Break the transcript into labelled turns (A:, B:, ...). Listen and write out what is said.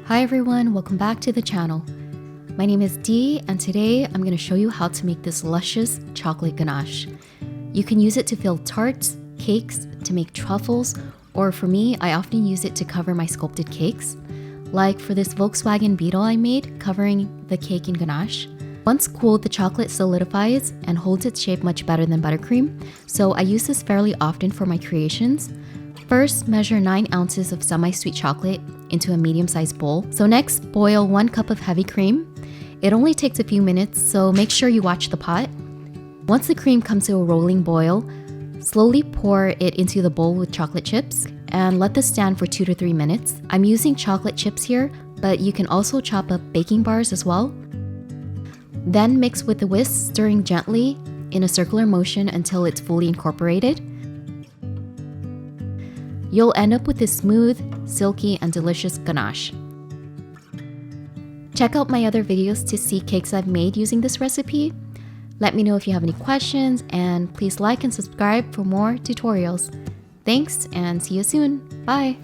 A: Hi everyone, welcome back to the channel. My name is Dee and today I'm going to show you how to make this luscious chocolate ganache. You can use it to fill tarts, cakes, to make truffles, or for me, I often use it to cover my sculpted cakes. Like for this Volkswagen Beetle I made, covering the cake in ganache. Once cooled, the chocolate solidifies and holds its shape much better than buttercream, so I use this fairly often for my creations. First, measure 9 ounces of semi-sweet chocolate into a medium-sized bowl. So next, boil 1 cup of heavy cream. It only takes a few minutes, so make sure you watch the pot. Once the cream comes to a rolling boil, slowly pour it into the bowl with chocolate chips and let this stand for 2 to 3 minutes. I'm using chocolate chips here, but you can also chop up baking bars as well. Then mix with the whisk, stirring gently in a circular motion until it's fully incorporated. You'll end up with this smooth, silky, and delicious ganache. Check out my other videos to see cakes I've made using this recipe. Let me know if you have any questions, and please like and subscribe for more tutorials. Thanks, and see you soon. Bye!